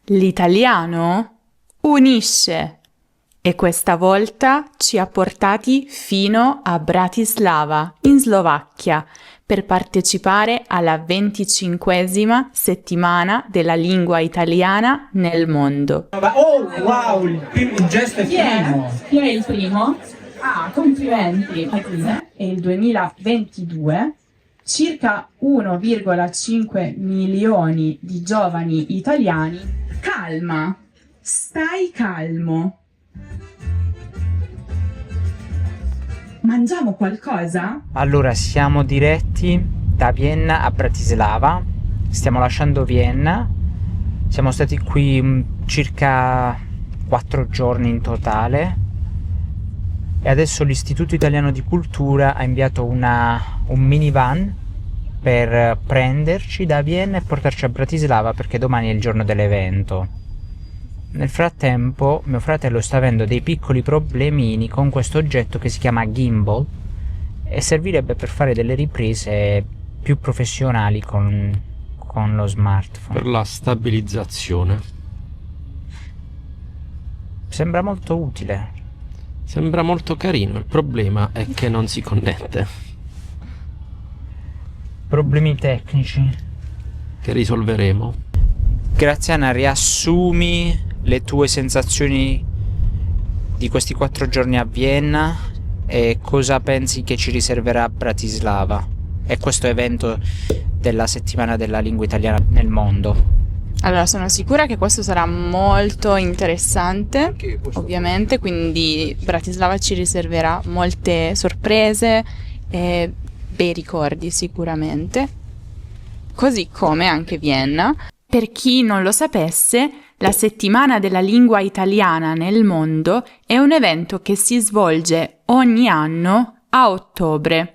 L'italiano unisce e questa volta ci ha portati fino a Bratislava, in Slovacchia, per partecipare alla 25ª settimana della lingua italiana nel mondo. Oh, wow, il gesto è primo. Chi è il primo? Ah, complimenti! È il 2022. Circa 1,5 milioni di giovani italiani. Calma, stai calmo. Mangiamo qualcosa? Allora, siamo diretti da Vienna a Bratislava, stiamo lasciando Vienna, siamo stati qui circa 4 giorni in totale e adesso l'Istituto Italiano di Cultura ha inviato un minivan per prenderci da Vienna e portarci a Bratislava perché domani è il giorno dell'evento. Nel frattempo mio fratello sta avendo dei piccoli problemini con questo oggetto che si chiama gimbal e servirebbe per fare delle riprese più professionali con lo smartphone. Per la stabilizzazione. Sembra molto utile. Sembra molto carino, il problema è che non si connette. Problemi tecnici Che risolveremo. Graziana, riassumi le tue sensazioni di questi 4 giorni a Vienna e cosa pensi che ci riserverà a Bratislava e questo evento della settimana della lingua italiana nel mondo. Allora, sono sicura che questo sarà molto interessante, ovviamente, quindi Bratislava ci riserverà molte sorprese e bei ricordi sicuramente, così come anche Vienna. Per chi non lo sapesse, la settimana della lingua italiana nel mondo è un evento che si svolge ogni anno a ottobre,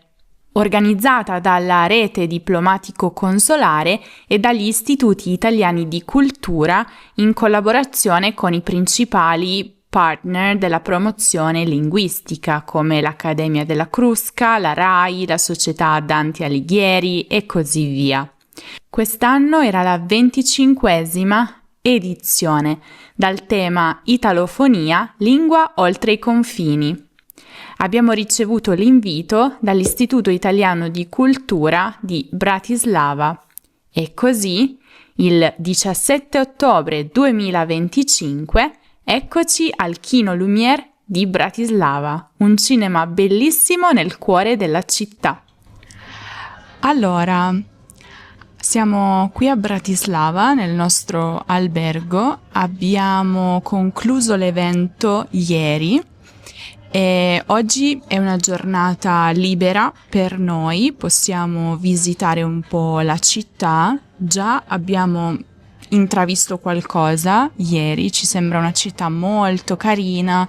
organizzata dalla rete diplomatico-consolare e dagli istituti italiani di cultura in collaborazione con i principali partner della promozione linguistica come l'Accademia della Crusca, la RAI, la Società Dante Alighieri e così via. Quest'anno era la 25ª edizione dal tema Italofonia, lingua oltre i confini. Abbiamo ricevuto l'invito dall'Istituto Italiano di Cultura di Bratislava e così il 17 ottobre 2025 eccoci al Kino Lumière di Bratislava, un cinema bellissimo nel cuore della città. Allora, siamo qui a Bratislava nel nostro albergo, abbiamo concluso l'evento ieri e oggi è una giornata libera per noi, possiamo visitare un po' la città, già abbiamo intravisto qualcosa ieri, ci sembra una città molto carina,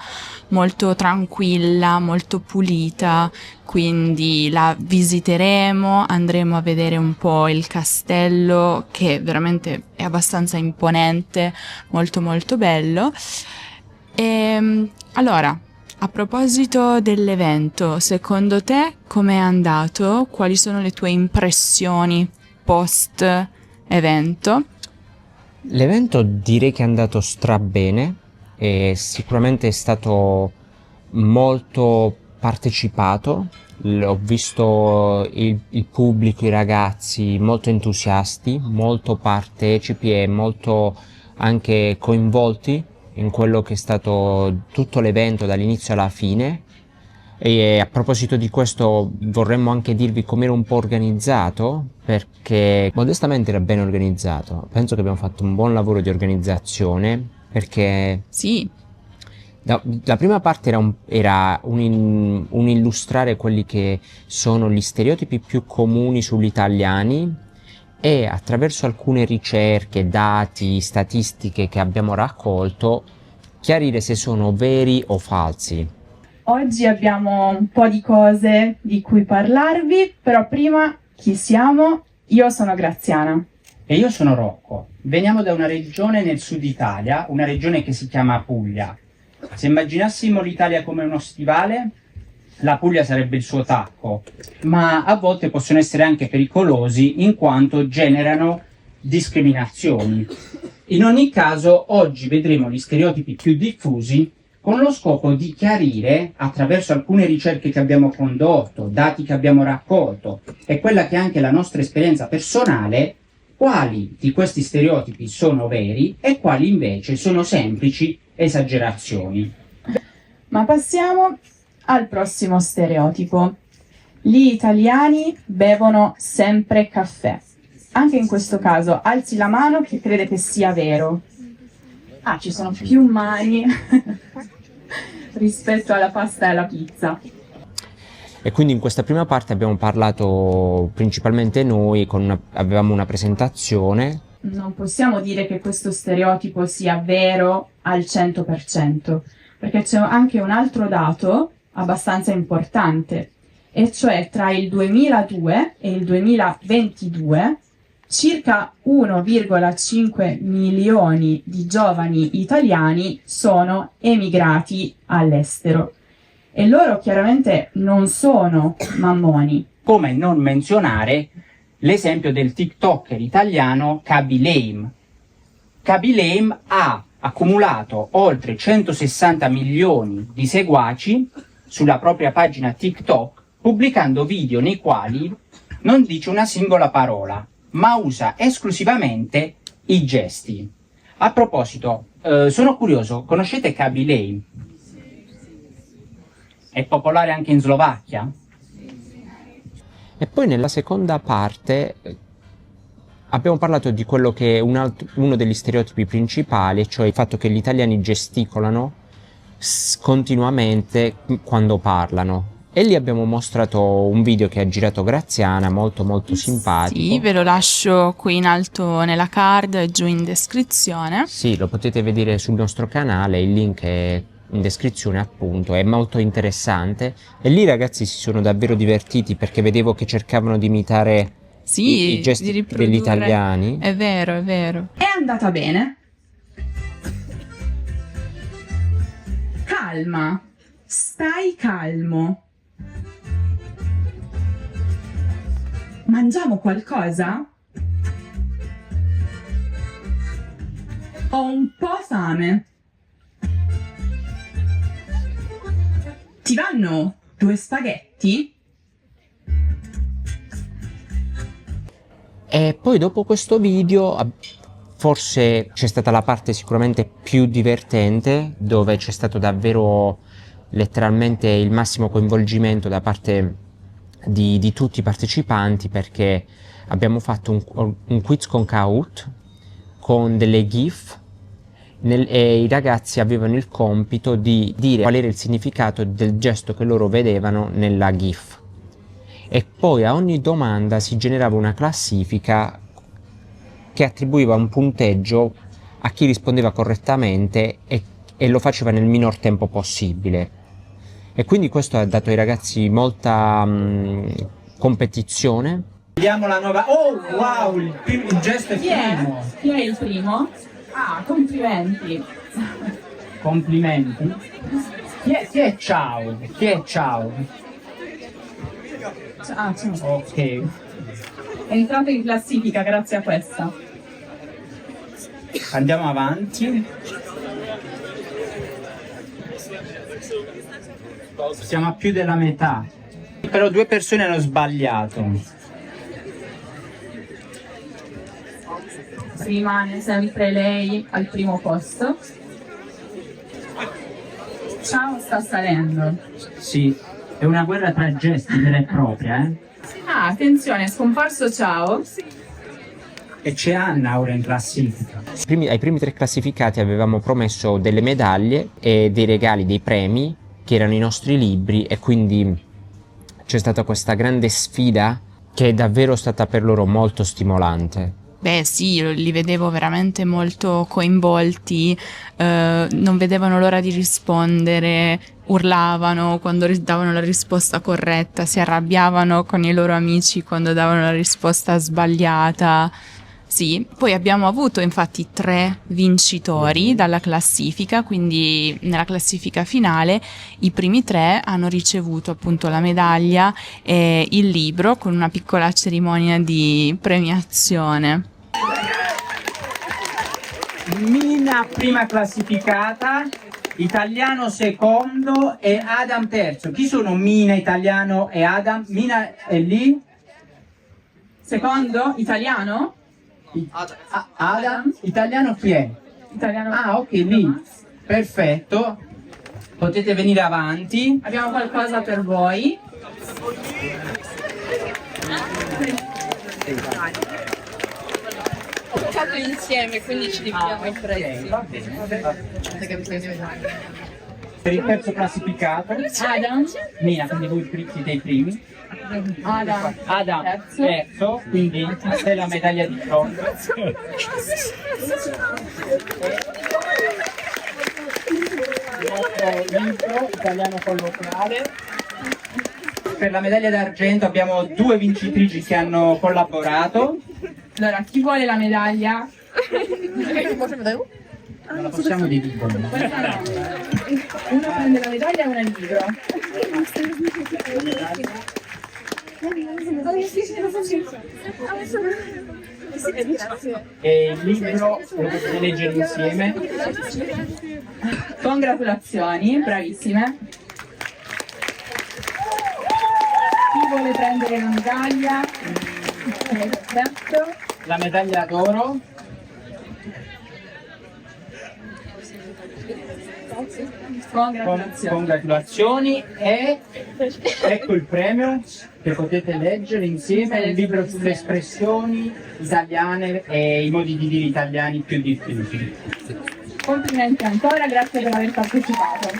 molto tranquilla, molto pulita, quindi la visiteremo, andremo a vedere un po' il castello che veramente è abbastanza imponente, molto molto bello. E allora, a proposito dell'evento, secondo te com'è andato? Quali sono le tue impressioni post evento? L'evento direi che è andato strabene e sicuramente è stato molto partecipato. Ho visto il pubblico, i ragazzi molto entusiasti, molto partecipi e molto anche coinvolti in quello che è stato tutto l'evento dall'inizio alla fine. E a proposito di questo vorremmo anche dirvi com'era un po' organizzato, perché modestamente era ben organizzato. Penso che abbiamo fatto un buon lavoro di organizzazione, perché sì, la prima parte era un illustrare quelli che sono gli stereotipi più comuni sugli italiani e attraverso alcune ricerche, dati, statistiche che abbiamo raccolto chiarire se sono veri o falsi. oggi abbiamo un po' di cose di cui parlarvi, però prima chi siamo? Io sono Graziana. E io sono Rocco. Veniamo da una regione nel sud Italia, una regione che si chiama Puglia. Se immaginassimo l'Italia come uno stivale, la Puglia sarebbe il suo tacco, ma a volte possono essere anche pericolosi in quanto generano discriminazioni. In ogni caso, oggi vedremo gli stereotipi più diffusi con lo scopo di chiarire, attraverso alcune ricerche che abbiamo condotto, dati che abbiamo raccolto e quella che è anche la nostra esperienza personale, quali di questi stereotipi sono veri e quali invece sono semplici esagerazioni. Ma passiamo al prossimo stereotipo. Gli italiani bevono sempre caffè. Anche in questo caso alzi la mano chi crede che sia vero. Ah, ci sono più mani rispetto alla pasta e alla pizza. E quindi in questa prima parte abbiamo parlato principalmente noi, avevamo una presentazione. Non possiamo dire che questo stereotipo sia vero al 100%, perché c'è anche un altro dato abbastanza importante, e cioè tra il 2002 e il 2022 circa 1,5 milioni di giovani italiani sono emigrati all'estero. E loro chiaramente non sono mammoni. Come non menzionare l'esempio del TikToker italiano Khaby Lame. Khaby Lame ha accumulato oltre 160 milioni di seguaci sulla propria pagina TikTok, pubblicando video nei quali non dice una singola parola, ma usa esclusivamente i gesti. A proposito, sono curioso, conoscete Khaby Lame? È popolare anche in Slovacchia? E poi nella seconda parte abbiamo parlato di quello che è uno degli stereotipi principali, cioè il fatto che gli italiani gesticolano continuamente quando parlano. E lì abbiamo mostrato un video che ha girato Graziana, molto molto simpatico. Sì, ve lo lascio qui in alto nella card e giù in descrizione. Sì, lo potete vedere sul nostro canale, il link è in descrizione appunto, è molto interessante. E lì i ragazzi si sono davvero divertiti perché vedevo che cercavano di imitare i gesti degli italiani. È vero, è vero. È andata bene. Calma, stai calmo. Mangiamo qualcosa? Ho un po' fame. Ti vanno 2 spaghetti? E poi dopo questo video forse c'è stata la parte sicuramente più divertente, dove c'è stato davvero letteralmente il massimo coinvolgimento da parte di tutti i partecipanti, perché abbiamo fatto un quiz con Kahoot con delle GIF e i ragazzi avevano il compito di dire qual era il significato del gesto che loro vedevano nella GIF, e poi a ogni domanda si generava una classifica che attribuiva un punteggio a chi rispondeva correttamente e lo faceva nel minor tempo possibile. E quindi questo ha dato ai ragazzi molta competizione. Vediamo la nuova... Oh, wow, il gesto è primo. Chi è il primo? Ah, complimenti. Complimenti. Chi è ciao? Chi è ciao? Ah, ciao. Ok. È entrato in classifica grazie a questa. Andiamo avanti. Siamo a più della metà. Però 2 persone hanno sbagliato. Rimane sempre lei al primo posto. Ciao, sta salendo. Sì, è una guerra tra gesti vera e propria, eh? Ah, attenzione, è scomparso ciao. E c'è Anna ora in classifica. Ai primi 3 classificati avevamo promesso delle medaglie e dei regali, dei premi, che erano i nostri libri, e quindi c'è stata questa grande sfida che è davvero stata per loro molto stimolante. Beh sì, li vedevo veramente molto coinvolti, non vedevano l'ora di rispondere, urlavano quando davano la risposta corretta, si arrabbiavano con i loro amici quando davano la risposta sbagliata. Sì, poi abbiamo avuto infatti 3 vincitori dalla classifica, quindi nella classifica finale i primi 3 hanno ricevuto appunto la medaglia e il libro con una piccola cerimonia di premiazione. Mina prima classificata, Italiano secondo e Adam terzo. Chi sono Mina, Italiano e Adam? Mina è lì. Secondo, italiano? Adam, Italiano chi è? Italiano. Ah, ok, lì. Perfetto. Potete venire avanti. Abbiamo qualcosa per voi. Fatto insieme, quindi ci dividiamo i prezzi. Va bene, va bene. Per il terzo classificato, Adam, Mina, quindi voi siete i primi. Adam, Terzo, quindi c'è la medaglia di bronzo. Il nostro libro italiano colloquiale. Per la medaglia d'argento abbiamo 2 vincitrici che hanno collaborato. Allora, chi vuole la medaglia? Non la possiamo dividere. Uno prende la medaglia e uno il libro. E il libro lo potete leggere insieme. Congratulazioni, bravissime. Chi vuole prendere la medaglia? Perfetto. La medaglia d'oro. Congratulazioni e ecco il premio che potete leggere insieme, il libro sulle espressioni italiane e i modi di dire italiani più difficili. Complimenti ancora, grazie per aver partecipato.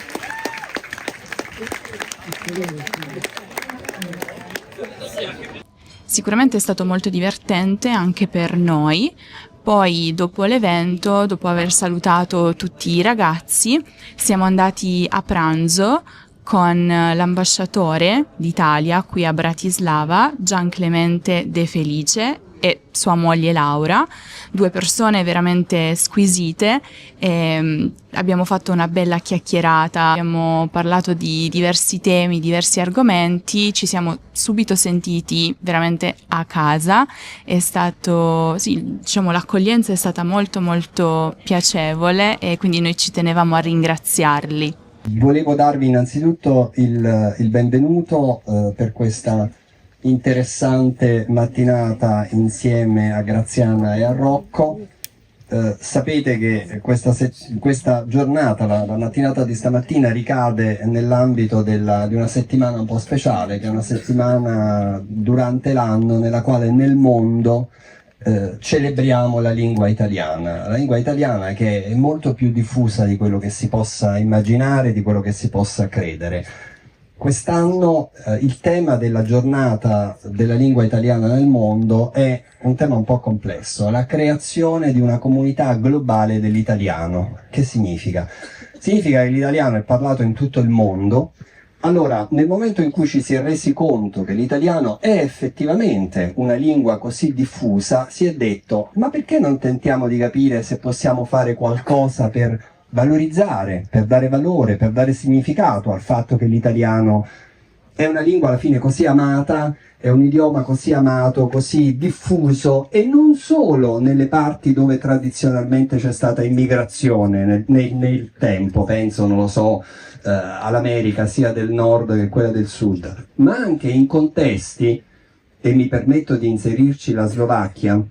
Sicuramente è stato molto divertente anche per noi. Poi dopo l'evento, dopo aver salutato tutti i ragazzi, siamo andati a pranzo con l'ambasciatore d'Italia qui a Bratislava, Gian Clemente De Felice, e sua moglie Laura, 2 persone veramente squisite. Abbiamo fatto una bella chiacchierata, abbiamo parlato di diversi temi, diversi argomenti, ci siamo subito sentiti veramente a casa. È stato, sì, diciamo, l'accoglienza è stata molto molto piacevole e quindi noi ci tenevamo a ringraziarli. Volevo darvi innanzitutto il benvenuto per questa interessante mattinata insieme a Graziana e a Rocco. Sapete che questa giornata, la mattinata di stamattina, ricade nell'ambito di una settimana un po' speciale, che è una settimana durante l'anno nella quale nel mondo celebriamo la lingua italiana che è molto più diffusa di quello che si possa immaginare, di quello che si possa credere. Quest'anno il tema della giornata della lingua italiana nel mondo è un tema un po' complesso, la creazione di una comunità globale dell'italiano. Che significa? Significa che l'italiano è parlato in tutto il mondo. Allora, nel momento in cui ci si è resi conto che l'italiano è effettivamente una lingua così diffusa, si è detto: ma perché non tentiamo di capire se possiamo fare qualcosa per valorizzare, per dare valore, per dare significato al fatto che l'italiano è una lingua alla fine così amata, è un idioma così amato, così diffuso, e non solo nelle parti dove tradizionalmente c'è stata immigrazione nel tempo, penso, non lo so, all'America sia del nord che quella del sud, ma anche in contesti, e mi permetto di inserirci la Slovacchia,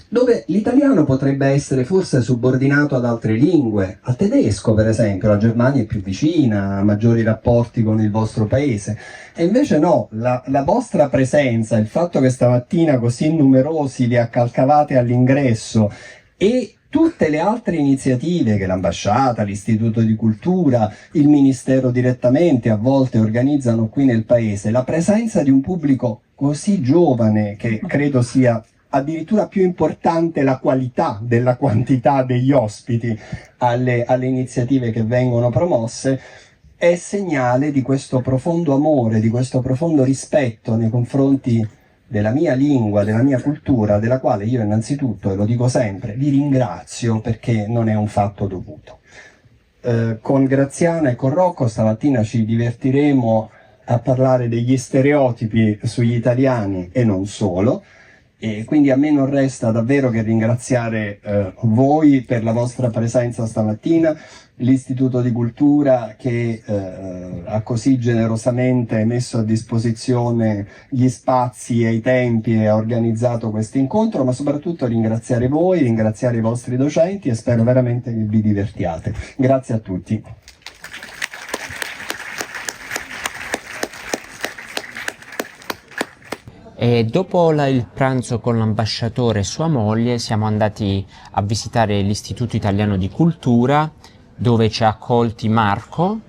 dove l'italiano potrebbe essere forse subordinato ad altre lingue, al tedesco per esempio. La Germania è più vicina, ha maggiori rapporti con il vostro paese, e invece no, la vostra presenza, il fatto che stamattina così numerosi li accalcavate all'ingresso, e tutte le altre iniziative che l'ambasciata, l'Istituto di Cultura, il Ministero direttamente a volte organizzano qui nel paese, la presenza di un pubblico così giovane, che credo sia addirittura più importante la qualità della quantità degli ospiti alle iniziative che vengono promosse, è segnale di questo profondo amore, di questo profondo rispetto nei confronti della mia lingua, della mia cultura, della quale io innanzitutto, e lo dico sempre, vi ringrazio, perché non è un fatto dovuto. Con Graziana e con Rocco stamattina ci divertiremo a parlare degli stereotipi sugli italiani e non solo, E quindi a me non resta davvero che ringraziare voi per la vostra presenza stamattina, l'Istituto di Cultura che ha così generosamente messo a disposizione gli spazi e i tempi e ha organizzato questo incontro, ma soprattutto ringraziare voi, ringraziare i vostri docenti e spero veramente che vi divertiate. Grazie a tutti. E dopo il pranzo con l'ambasciatore e sua moglie siamo andati a visitare l'Istituto Italiano di Cultura, dove ci ha accolti Marco,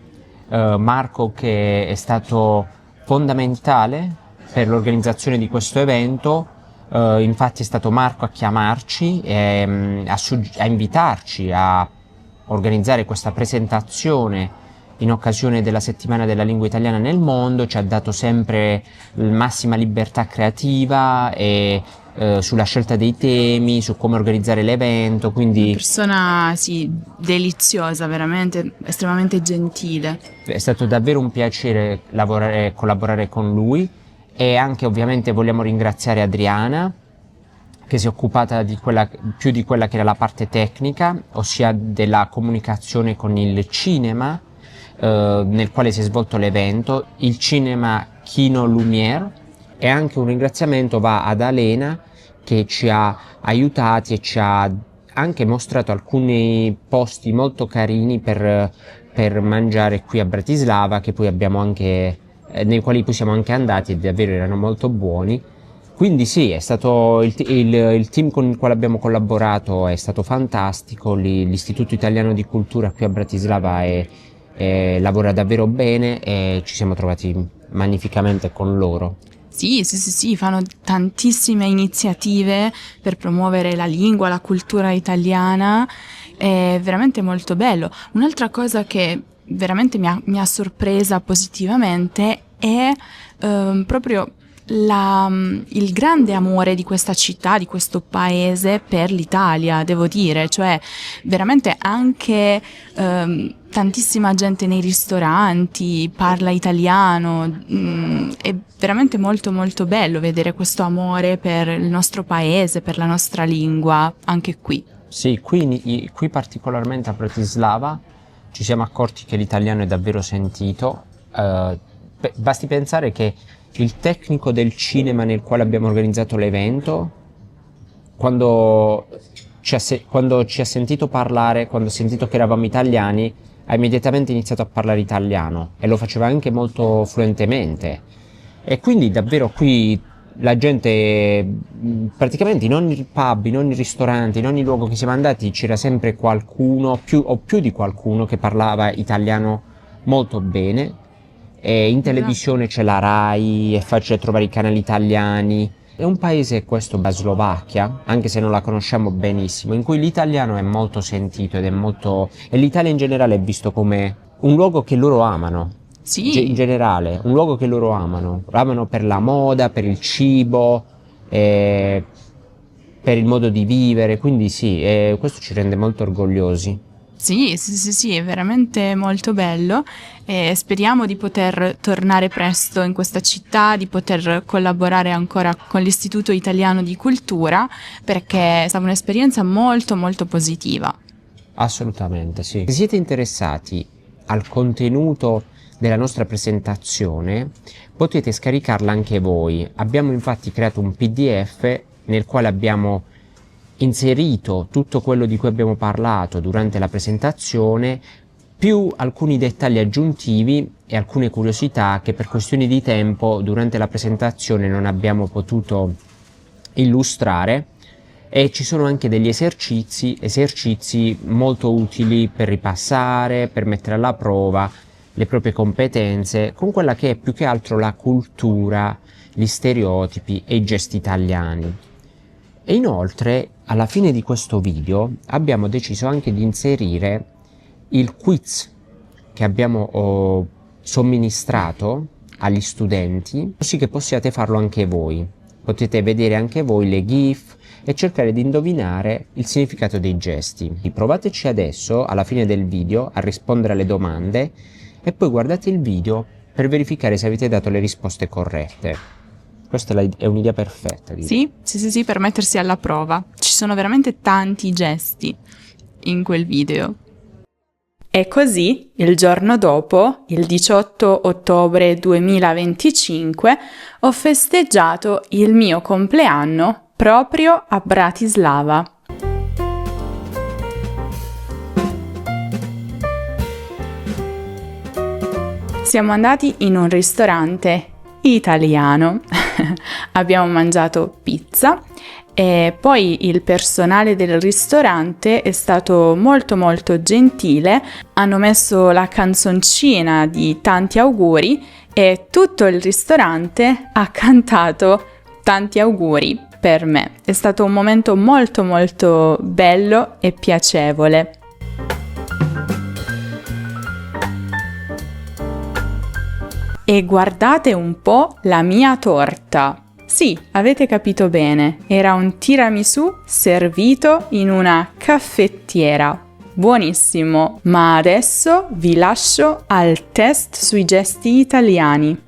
Marco che è stato fondamentale per l'organizzazione di questo evento. Infatti è stato Marco a chiamarci e a invitarci a organizzare questa presentazione in occasione della settimana della lingua italiana nel mondo. Ci ha dato sempre massima libertà creativa e sulla scelta dei temi, su come organizzare l'evento, quindi Persona, sì, deliziosa, veramente, estremamente gentile. è stato davvero un piacere collaborare con lui. E anche ovviamente vogliamo ringraziare Adriana, che si è occupata più di quella che era la parte tecnica, ossia della comunicazione con il cinema, nel quale si è svolto l'evento, il cinema Kino Lumière. E anche un ringraziamento va ad Alena, che ci ha aiutati e ci ha anche mostrato alcuni posti molto carini per mangiare qui a Bratislava, che poi abbiamo anche, nei quali poi siamo anche andati e davvero erano molto buoni. Quindi sì, è stato il team con il quale abbiamo collaborato è stato fantastico. L'Istituto Italiano di Cultura qui a Bratislava lavora davvero bene e ci siamo trovati magnificamente con loro. Sì, fanno tantissime iniziative per promuovere la lingua, la cultura italiana, è veramente molto bello. Un'altra cosa che veramente mi ha sorpresa positivamente è proprio il grande amore di questa città, di questo paese per l'Italia, devo dire, cioè veramente anche tantissima gente nei ristoranti parla italiano, è veramente molto molto bello vedere questo amore per il nostro paese, per la nostra lingua, anche qui. Sì, qui particolarmente a Bratislava ci siamo accorti che l'italiano è davvero sentito. Basti pensare che il tecnico del cinema nel quale abbiamo organizzato l'evento, quando ci ha sentito parlare, quando ha sentito che eravamo italiani, ha immediatamente iniziato a parlare italiano e lo faceva anche molto fluentemente. E quindi davvero qui la gente, praticamente in ogni pub, in ogni ristorante, in ogni luogo che siamo andati c'era sempre qualcuno, più di qualcuno, che parlava italiano molto bene. E in televisione c'è la Rai, è facile trovare i canali italiani. È un paese, questo, la Slovacchia, anche se non la conosciamo benissimo, in cui l'italiano è molto sentito e l'Italia in generale è visto come un luogo che loro amano. Sì. In generale, un luogo che loro amano per la moda, per il cibo, per il modo di vivere, quindi sì, questo ci rende molto orgogliosi. Sì, è veramente molto bello e speriamo di poter tornare presto in questa città, di poter collaborare ancora con l'Istituto Italiano di Cultura, perché è stata un'esperienza molto molto positiva. Assolutamente, sì. Se siete interessati al contenuto della nostra presentazione, potete scaricarla anche voi. Abbiamo infatti creato un PDF nel quale abbiamo inserito tutto quello di cui abbiamo parlato durante la presentazione, più alcuni dettagli aggiuntivi e alcune curiosità che per questioni di tempo durante la presentazione non abbiamo potuto illustrare, e ci sono anche degli esercizi molto utili per ripassare, per mettere alla prova le proprie competenze con quella che è più che altro la cultura, gli stereotipi e i gesti italiani. E inoltre, alla fine di questo video, abbiamo deciso anche di inserire il quiz che abbiamo somministrato agli studenti, così che possiate farlo anche voi. Potete vedere anche voi le GIF e cercare di indovinare il significato dei gesti. Provateci adesso, alla fine del video, a rispondere alle domande e poi guardate il video per verificare se avete dato le risposte corrette. Questa è un'idea perfetta, direi. Sì, per mettersi alla prova. Ci sono veramente tanti gesti in quel video. E così, il giorno dopo, il 18 ottobre 2025, ho festeggiato il mio compleanno proprio a Bratislava. Siamo andati in un ristorante italiano, abbiamo mangiato pizza e poi il personale del ristorante è stato molto gentile, hanno messo la canzoncina di tanti auguri e tutto il ristorante ha cantato tanti auguri per me. È stato un momento molto bello e piacevole. E guardate un po' la mia torta. Sì, avete capito bene, era un tiramisù servito in una caffettiera. Buonissimo, ma adesso vi lascio al test sui gesti italiani.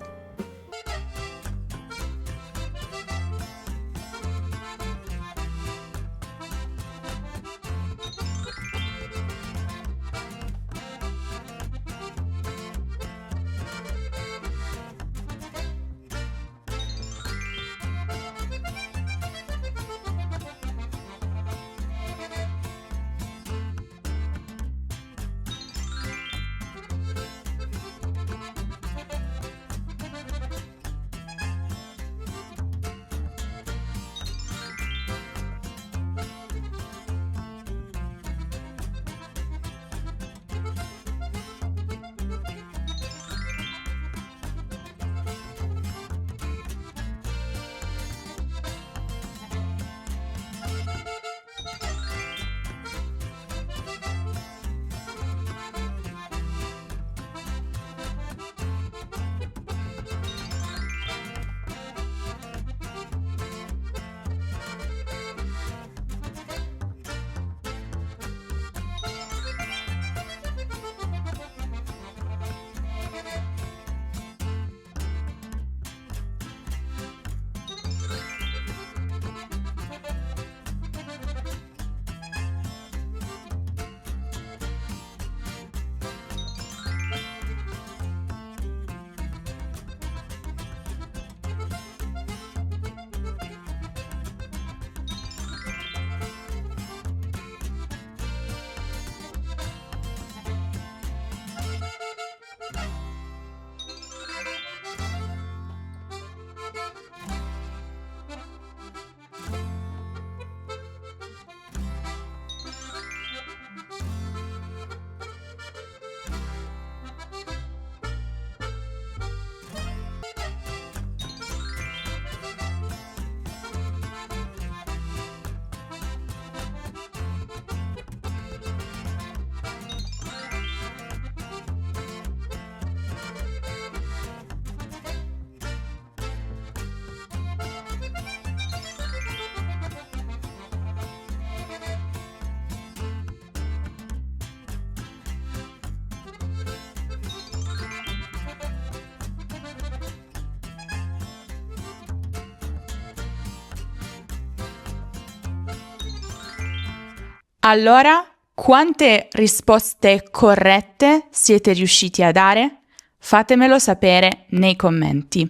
Allora, quante risposte corrette siete riusciti a dare? Fatemelo sapere nei commenti.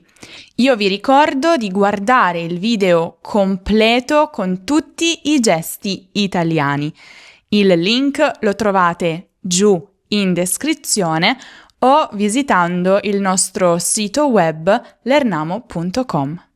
Io vi ricordo di guardare il video completo con tutti i gesti italiani. Il link lo trovate giù in descrizione o visitando il nostro sito web lernamo.com.